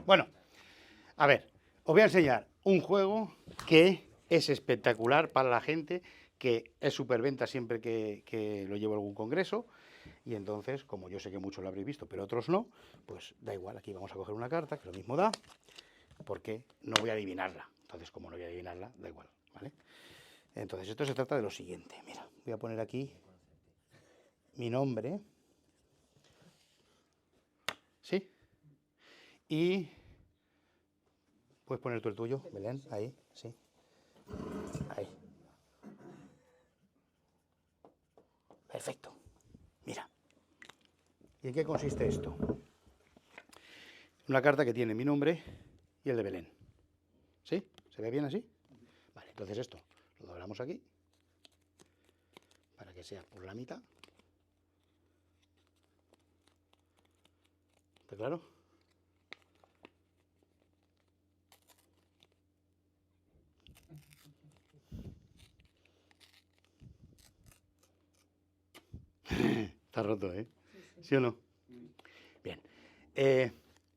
Bueno, a ver, os voy a enseñar un juego que es espectacular para la gente, que es superventa siempre que lo llevo a algún congreso. Y entonces, como yo sé que muchos lo habréis visto, pero otros no, pues da igual, aquí vamos a coger una carta, que lo mismo da, porque no voy a adivinarla. Entonces, como no voy a adivinarla, da igual, ¿vale? Entonces, esto se trata de lo siguiente. Mira, voy a poner aquí mi nombre. ¿Sí? Y puedes poner tú el tuyo, Belén, ahí, sí. Ahí. Perfecto. Mira. ¿Y en qué consiste esto? Una carta que tiene mi nombre y el de Belén. ¿Sí? ¿Se ve bien así? Vale, entonces esto lo doblamos aquí para que sea por la mitad. ¿Está claro? Está roto, ¿eh? ¿Sí o no? Bien.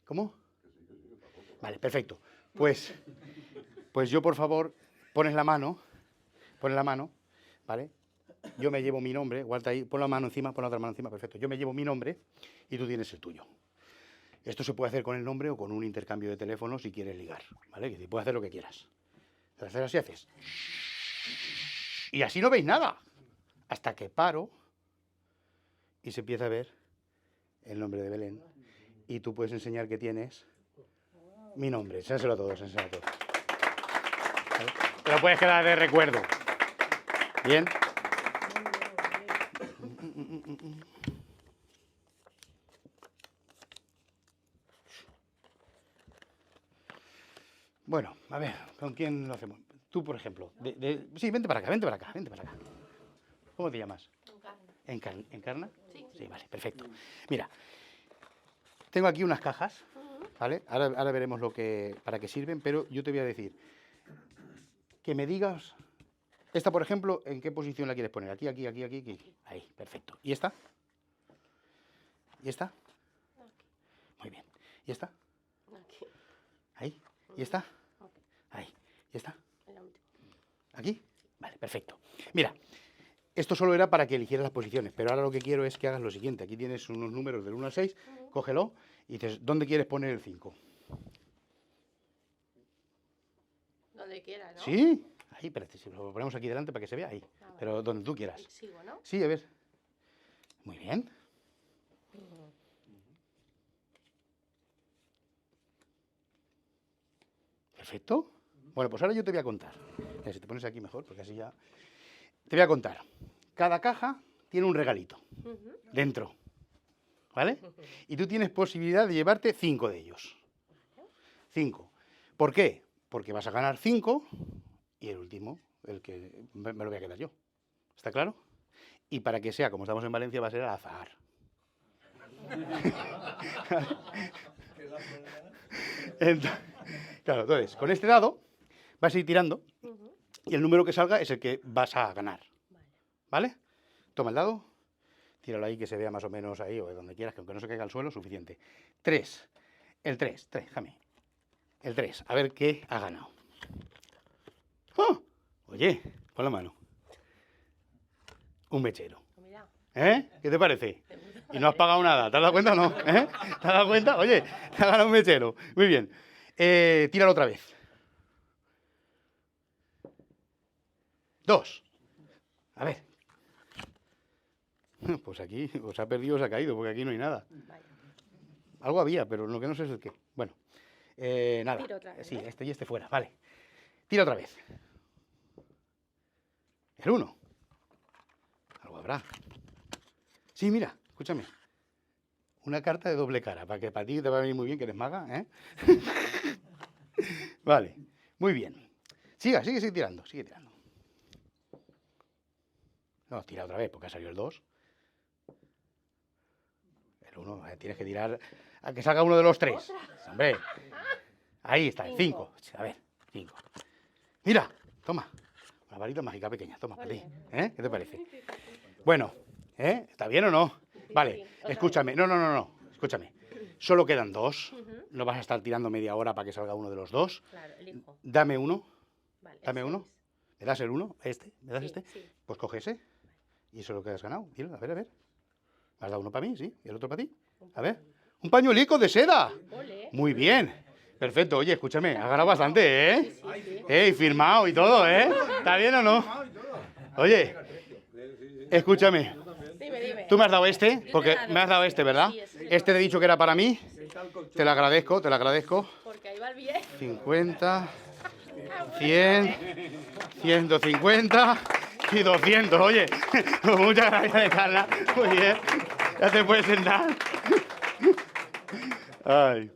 ¿Cómo? Vale, perfecto. Pues yo, por favor, pones la mano, ¿vale? Yo me llevo mi nombre, guarda ahí, pon la mano encima, pon la otra mano encima, perfecto. Yo me llevo mi nombre y tú tienes el tuyo. Esto se puede hacer con el nombre o con un intercambio de teléfono si quieres ligar, ¿vale? Que puedes hacer lo que quieras. Entonces así haces. Y así no veis nada. Hasta que paro y se empieza a ver el nombre de Belén. Y tú puedes enseñar que tienes mi nombre. Enséñaselo a todos, enséñaselo a todos. ¿Vale? Te lo puedes quedar de recuerdo. ¿Bien? Bueno, a ver, ¿con quién lo hacemos? Tú, por ejemplo. Sí, vente para acá, vente para acá, vente para acá. ¿Cómo te llamas? Encarna. ¿Encarna? Sí. Sí, vale, perfecto. Mira, tengo aquí unas cajas, ¿vale? Ahora veremos para qué sirven, pero yo te voy a decir que me digas, esta, por ejemplo, ¿en qué posición la quieres poner? Aquí, aquí, aquí, aquí, aquí. Ahí, perfecto. ¿Y esta? ¿Y esta? Muy bien. ¿Y esta? Ahí. ¿Y esta? Ahí. ¿Y esta? ¿Aquí? Vale, perfecto. Mira, esto solo era para que eligieras las posiciones, pero ahora lo que quiero es que hagas lo siguiente. Aquí tienes unos números del 1 al 6, cógelo y dices, ¿dónde quieres poner el 5? Donde quiera, ¿no? ¿Sí? Ahí, espérate, si lo ponemos aquí delante para que se vea ahí. Pero donde tú quieras. Sigo, ¿no? Sí, a ver. Muy bien. Perfecto. Bueno, pues ahora yo te voy a contar. Mira, si te pones aquí mejor, porque así ya... Te voy a contar. Cada caja tiene un regalito dentro. ¿Vale? Y tú tienes posibilidad de llevarte 5 de ellos. 5. ¿Por qué? Porque vas a ganar 5 y el último, el que me lo voy a quedar yo. ¿Está claro? Y para que sea, como estamos en Valencia, va a ser al azar. Entonces, con este dado vas a ir tirando y el número que salga es el que vas a ganar. ¿Vale? Toma el dado, tíralo ahí que se vea más o menos ahí o de donde quieras, que aunque no se caiga al suelo, suficiente. 3. El 3, déjame. El 3, a ver qué ha ganado. ¡Oh! Oye, pon la mano. Un mechero. ¿Eh? ¿Qué te parece? Y no has pagado nada, ¿te has dado cuenta o no? ¿Eh? ¿Te has dado cuenta? Oye, te ha ganado un mechero. Muy bien. Tíralo otra vez. 2. A ver. Pues aquí os ha perdido o se ha caído, porque aquí no hay nada. Algo había, pero lo que no sé es el qué. Bueno, nada. Tiro otra vez, Sí, ¿no? este y este fuera. Vale. Tira otra vez. El 1. Algo habrá. Sí, mira, escúchame. Una carta de doble cara, para ti te va a venir muy bien que eres maga, ¿eh? Vale, muy bien. Sigue tirando, sigue tirando. No, tira otra vez, porque ha salido el 2. El 1, tienes que tirar a que salga uno de los 3. Hombre, ahí está, el 5. A ver, 5. Mira, toma, una varita mágica pequeña, toma, para ti. ¿Eh? ¿Qué te parece? Bueno, ¿eh? ¿Está bien o no? Vale, escúchame, no, escúchame. Solo quedan 2. Ujú. No vas a estar tirando media hora para que salga uno de los 2. Claro, elijo. Dame uno. Vale, Dame el uno. seis. ¿Me das el 1? ¿Este? ¿Me das Sí, este? sí. Pues coge ese. Y eso es lo que has ganado. Dilo, a ver, a ver. ¿Me has dado uno para mí? Sí. ¿Y el otro para ti? A ver. ¡Un pañuelico de seda! Ole. Muy bien. Perfecto. Oye, escúchame. Has ganado bastante, ¿eh? Sí, sí. ¡Ey, firmado y todo, ¿eh? ¿Está bien o no? Oye, escúchame. Dime, dime. Tú me has dado este, Yo porque te he dado me has dado este, ¿verdad? Sí, ese es Este te he dicho que era para mí. Te lo agradezco, te lo agradezco. Porque ahí va el bien. 50, 100, 150 y 200. Oye, muchas gracias, Carla. Muy bien. Ya te puedes sentar. Ay.